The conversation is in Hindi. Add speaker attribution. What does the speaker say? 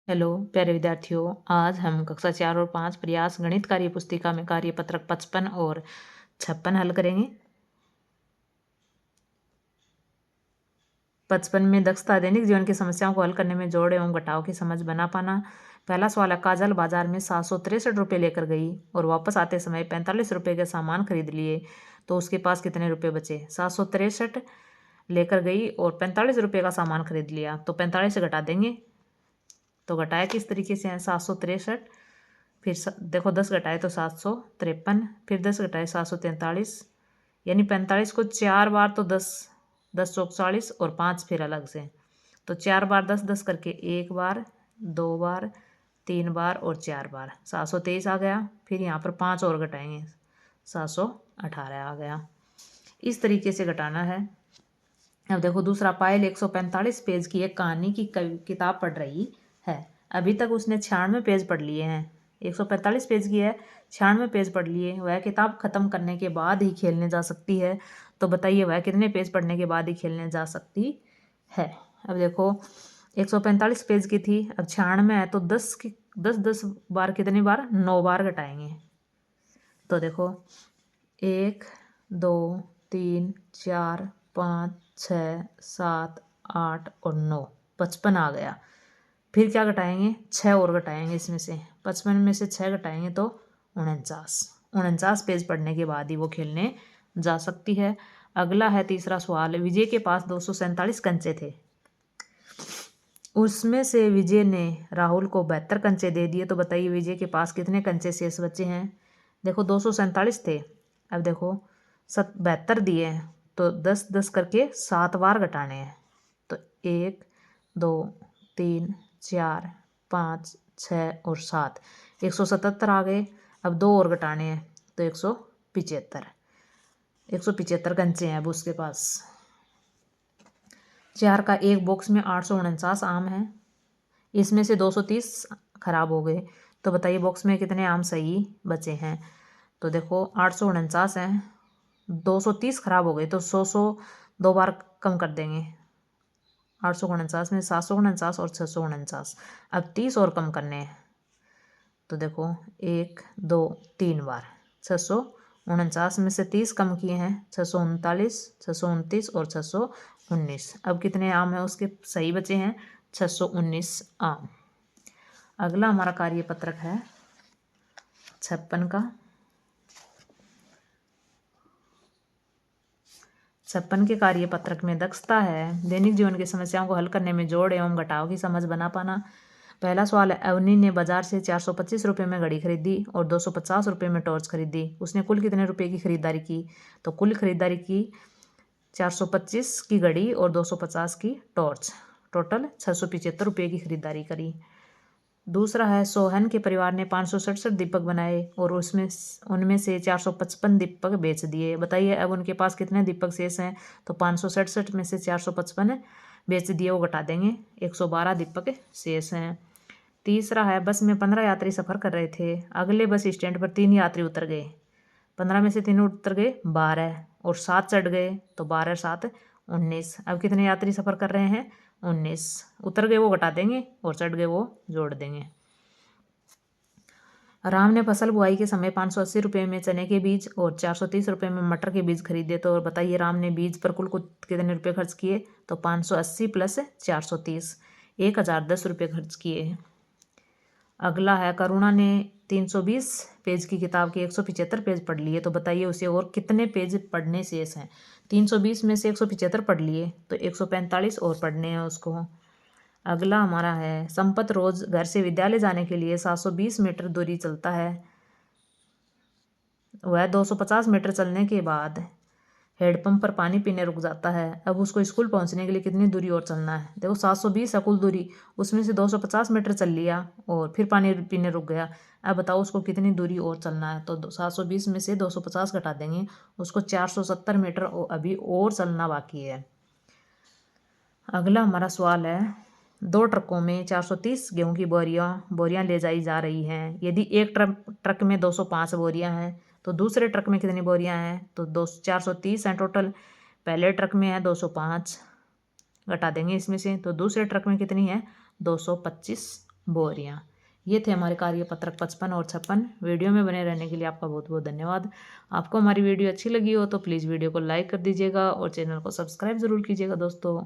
Speaker 1: हेलो प्यारे विद्यार्थियों, आज हम कक्षा 4 और 5 प्रयास गणित कार्य पुस्तिका में कार्य पत्रक 55 और 56 हल करेंगे। 55 में दक्षता दैनिक जीवन की समस्याओं को हल करने में जोड़ एवं घटाव की समझ बना पाना। पहला सवाल है, काजल बाजार में 763 रुपये लेकर गई और वापस आते समय 45 रुपये के सामान खरीद लिए, तो उसके पास कितने रुपये बचे। 763 लेकर गई और 45 रुपये का सामान खरीद लिया, तो 45 से घटा देंगे। तो घटाया किस तरीके से है, 763 फिर देखो 10 घटाए तो 753, फिर 10 घटाए 743, यानी 45 को 4 बार तो 10 10 चौक 40 और 5 फिर अलग से, तो 4 बार 10 10 करके 1 बार 2 बार 3 बार और 4 बार 723 आ गया। फिर यहाँ पर 5 और घटाएंगे, 718 आ गया। इस तरीके से घटाना है। अब देखो दूसरा, पायल 145 पेज की एक कहानी की किताब पढ़ रही है। अभी तक उसने 96 पेज पढ़ लिए हैं। 145 पेज की है, 96 पेज पढ़ लिए। वह किताब खत्म करने के बाद ही खेलने जा सकती है, तो बताइए वह कितने पेज पढ़ने के बाद ही खेलने जा सकती है। अब देखो 145 पेज की थी, अब 96 है, तो 10 बार कितनी बार, 9 बार घटाएंगे। तो देखो 1 2 3 4 5 6 7 8 और 9, 55 आ गया। फिर क्या घटाएंगे, 6 और घटाएंगे इसमें से, 55 में से 6 घटाएंगे तो 49 पेज पढ़ने के बाद ही वो खेलने जा सकती है। अगला है तीसरा सवाल, विजय के पास 247 कंचे थे, उसमें से विजय ने राहुल को 72 कंचे दे दिए, तो बताइए विजय के पास कितने कंचे शेष बचे हैं। देखो 247 थे, अब देखो 72 दिए हैं, तो 10 10 करके 7 बार घटाने हैं, तो 1 2 3 4 5 6 और 7, 177 आ गए। अब 2 और घटाने हैं, तो 175 कंचे हैं अब उसके पास। 4 का एक बॉक्स में 849 आम हैं, इसमें से 230 खराब हो गए, तो बताइए बॉक्स में कितने आम सही बचे हैं। तो देखो 849 हैं, 230 खराब हो गए, तो 100 2 बार कम कर देंगे। 849 में 749 और 649, अब 30 और कम करने हैं, तो देखो 1 2 3 बार 649 में से 30 कम किए हैं, 639 629 और 619। अब कितने आम है उसके सही बचे हैं, 619 आम। अगला हमारा कार्यपत्रक है 56 का। 56 के कार्यपत्रक में दक्षता है, दैनिक जीवन की समस्याओं को हल करने में जोड़ एवं घटाव की समझ बना पाना। पहला सवाल है, अवनी ने बाजार से 425 रुपये में घड़ी खरीदी और 250 रुपये में टॉर्च खरीदी, उसने कुल कितने रुपये की खरीदारी की। तो कुल खरीदारी की 425 की घड़ी और 250 की टॉर्च, टोटल 675 रुपये की खरीदारी करी। दूसरा है, सोहन के परिवार ने 567 दीपक बनाए और उनमें से 455 दीपक बेच दिए, बताइए अब उनके पास कितने दीपक शेष हैं। तो 567 में से 455 बेच दिए, वो घटा देंगे, 112 दीपक शेष हैं। तीसरा है, बस में 15 यात्री सफ़र कर रहे थे, अगले बस स्टैंड पर 3 यात्री उतर गए, 15 में से 3 उतर गए 12 और 7 चढ़ गए, तो 12 7 19। अब कितने यात्री सफ़र कर रहे हैं, 19। उतर गए वो घटा देंगे और चढ़ गए वो जोड़ देंगे। राम ने फसल बुआई के समय 580 रुपये में चने के बीज और 430 रुपये में मटर के बीज खरीदे, तो बताइए राम ने बीज पर कुल कितने रुपये खर्च किए। तो 580 प्लस 430, 1010 रुपये खर्च किए। अगला है, करुणा ने 320 पेज की किताब के 175 पेज पढ़ लिए, तो बताइए उसे और कितने पेज पढ़ने शेष हैं। 320 में से 175 पढ़ लिए, तो 145 और पढ़ने हैं उसको। अगला हमारा है, संपत रोज घर से विद्यालय जाने के लिए 720 मीटर दूरी चलता है, वह 250 मीटर चलने के बाद हेडपंप पर पानी पीने रुक जाता है, अब उसको स्कूल पहुंचने के लिए कितनी दूरी और चलना है। देखो 720 है कुल दूरी, उसमें से 250 मीटर चल लिया और फिर पानी पीने रुक गया, अब बताओ उसको कितनी दूरी और चलना है। तो 720 में से 250 घटा देंगे, उसको 470 मीटर अभी और चलना बाकी है। अगला हमारा सवाल है, 2 ट्रकों में 430 गेहूं की बोरियां ले जाई जा रही हैं, यदि एक ट्रक में 205 बोरियां हैं, तो दूसरे ट्रक में कितनी बोरियां हैं। तो 430 हैं टोटल, पहले ट्रक में है 205, घटा देंगे इसमें से, तो दूसरे ट्रक में कितनी है, 225 बोरियां। ये थे हमारे कार्यपत्रक 55 और 56। वीडियो में बने रहने के लिए आपका बहुत बहुत धन्यवाद। आपको हमारी वीडियो अच्छी लगी हो तो प्लीज़ वीडियो को लाइक कर दीजिएगा और चैनल को सब्सक्राइब ज़रूर कीजिएगा दोस्तों।